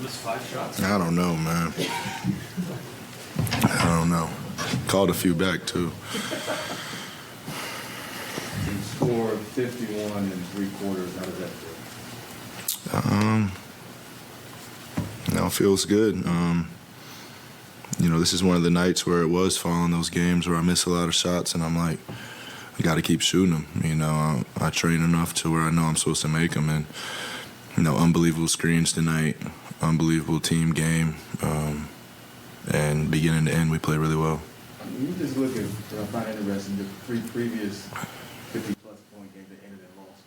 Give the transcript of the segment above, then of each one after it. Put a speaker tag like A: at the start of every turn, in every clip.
A: Just 5 shots?
B: I don't know, man. I don't know. Called a few back, too.
C: You scored 51 in 3 quarters. How does that feel?
B: It feels good. This is one of the nights where it was falling, those games where I miss a lot of shots, and I'm like, I got to keep shooting them. I train enough to where I know I'm supposed to make them, and, unbelievable screens tonight, unbelievable team game, and beginning to end, we played really well.
C: You just look at what I find interesting, the 3 previous 50-plus point games that ended in losses,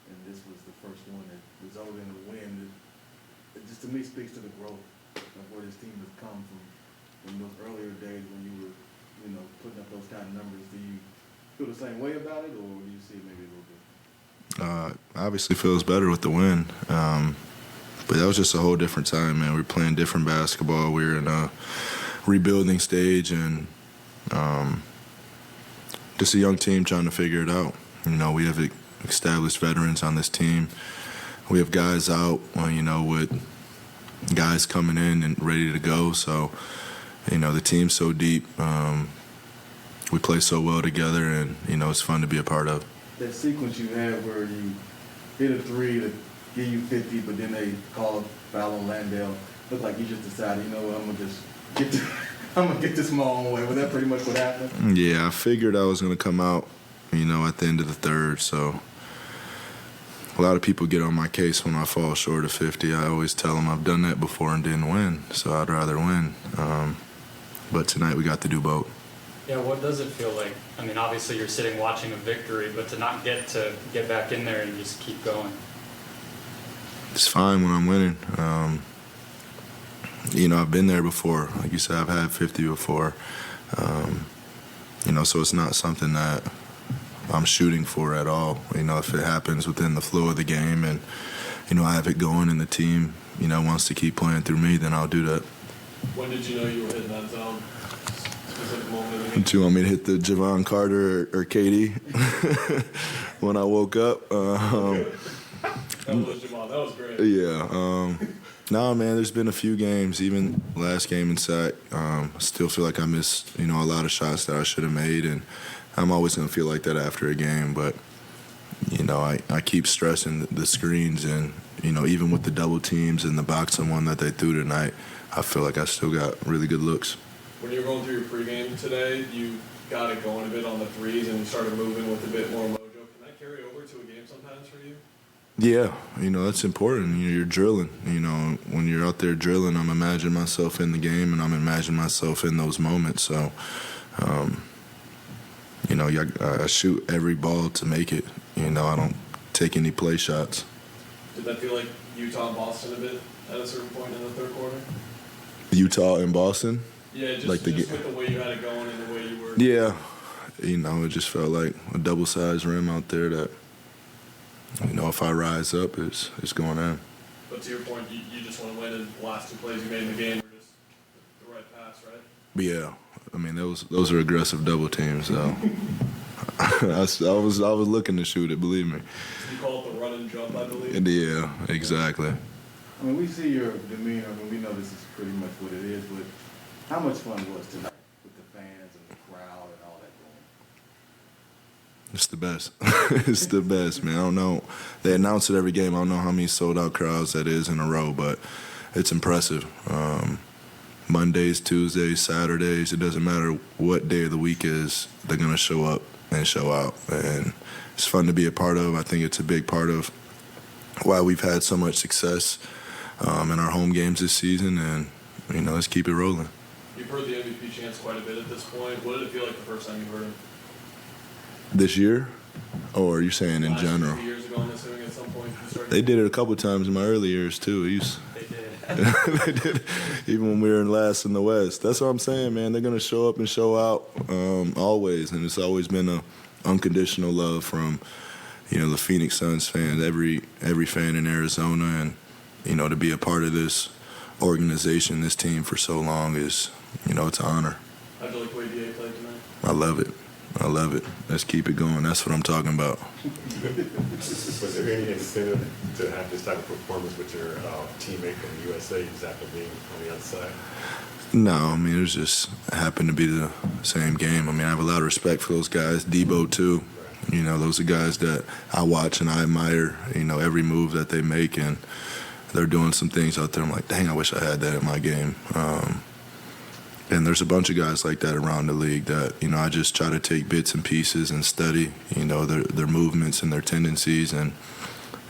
C: and this was the first one that resulted in a win. It just, to me, speaks to the growth of where this team has come from those earlier days when you were, putting up those kind of numbers. Do you feel the same way about it, or do you see it maybe a little bit?
B: Obviously feels better with the win. But that was just a whole different time, man. We were playing different basketball. We were in a rebuilding stage, and just a young team trying to figure it out. We have established veterans on this team. We have guys out, with guys coming in and ready to go. So, the team's so deep. We play so well together, and, it's fun to be a part of.
C: That sequence you had where you hit a 3 to give you 50, but then they call a foul on Landale. Looked like you just decided, I'm gonna just get this my own way. Was that pretty much what happened?
B: Yeah, I figured I was gonna come out, at the end of the third. So a lot of people get on my case when I fall short of 50. I always tell them I've done that before and didn't win, so I'd rather win. But tonight we got to do both.
A: Yeah, what does it feel like? I mean, obviously you're sitting watching a victory, but to not get back in there and just keep going.
B: It's fine when I'm winning. I've been there before. Like you said, I've had 50 before. So it's not something that I'm shooting for at all. If it happens within the flow of the game and, I have it going and the team, wants to keep playing through me, then I'll do that.
D: When did you know you were hitting that zone? Specific moment?
B: Do you want me to hit the Javon Carter or KD when I woke up?
D: That was Javon. That was great.
B: Yeah. No, man, there's been a few games, even last game in SAC. I still feel like I missed, a lot of shots that I should have made, and I'm always going to feel like that after a game. But, I keep stressing the screens, and, even with the double teams and the box and one that they threw tonight, I feel like I still got really good looks.
D: When you were going through your pregame today, you got it going a bit on the threes and you started moving with a bit more mojo. Can that carry over to a game sometimes for you?
B: Yeah, that's important. You're drilling. When you're out there drilling, I'm imagining myself in the game, and I'm imagining myself in those moments. So, I shoot every ball to make it. I don't take any play shots.
D: Did that feel like Utah and Boston a bit at a certain point in the third quarter?
B: Utah and Boston?
D: Yeah, just with the way you had it going and the way you were.
B: Yeah. It just felt like a double-sized rim out there that, if I rise up, it's going in.
D: But to your point, you just want to win, and the last 2 plays you made in the game were just the right pass, right?
B: Yeah. Those are aggressive double teams, so I was looking to shoot it, believe me.
D: You call it the run and jump, I believe?
B: Yeah, exactly.
C: We see your demeanor. We know this is pretty much what it is, but how much fun was tonight with the fans and the crowd and all that going?
B: It's the best. It's the best, man. I don't know. They announce it every game. I don't know how many sold-out crowds that is in a row, but it's impressive. Mondays, Tuesdays, Saturdays, it doesn't matter what day of the week is, they're going to show up and show out. And it's fun to be a part of. I think it's a big part of why we've had so much success in our home games this season, and, let's keep it rolling.
D: You've heard the MVP chants quite a bit at this point. What did it feel like the first time you heard it?
B: This year? Or are you saying in general?
D: 2 years ago, I'm assuming at some point you started.
B: They did it a couple times in my early years, too.
A: They did.
B: They did, even when we were in last in the West. That's what I'm saying, man. They're going to show up and show out always, and it's always been a unconditional love from, the Phoenix Suns fans, every fan in Arizona, and, to be a part of this organization, this team for so long is, it's an honor.
D: How'd you like the way DA played tonight?
B: I love it. I love it. Let's keep it going. That's what I'm talking about.
E: Was there any incentive to have this type of performance with your teammate from the USA, Zach LaVine, on the other side?
B: No, I mean, it was just happened to be the same game. I mean, I have a lot of respect for those guys. Debo, too. You know, those are guys that I watch and I admire, you know, every move that they make. And they're doing some things out there. I'm like, dang, I wish I had that in my game. And there's a bunch of guys like that around the league that, you know, I just try to take bits and pieces and study, you know, their movements and their tendencies. And,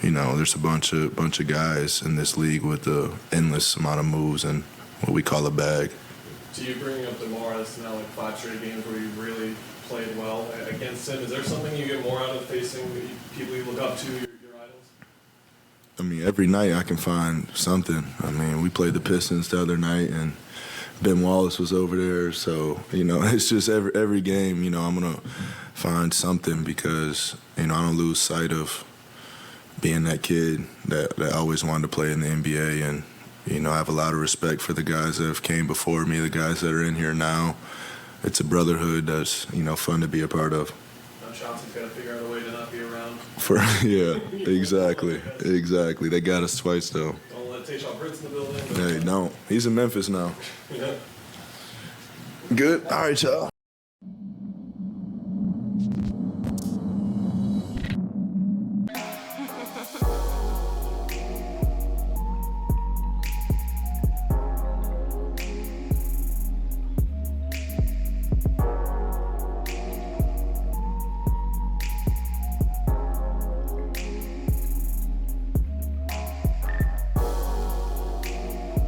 B: you know, there's a bunch of guys in this league with the endless amount of moves and what we call a bag.
D: Do you bring up DeMar? That's now like 5 straight games where you really played well against him. Is there something you get more out of facing people you look up to, your idols?
B: I mean, every night I can find something. I mean, we played the Pistons the other night, and Ben Wallace was over there. So, you know, it's just every game, you know, I'm going to find something because, you know, I don't lose sight of being that kid that always wanted to play in the NBA. And, you know, I have a lot of respect for the guys that have came before me, the guys that are in here now. It's a brotherhood that's, you know, fun to be a part of.
D: Now Chancey's got to figure out a way to not be around.
B: Yeah, exactly. They got us twice, though.
D: Don't let Tayshaun Prince in the building.
B: Hey, don't. He's in Memphis now.
D: Yeah.
B: Good. All right, y'all.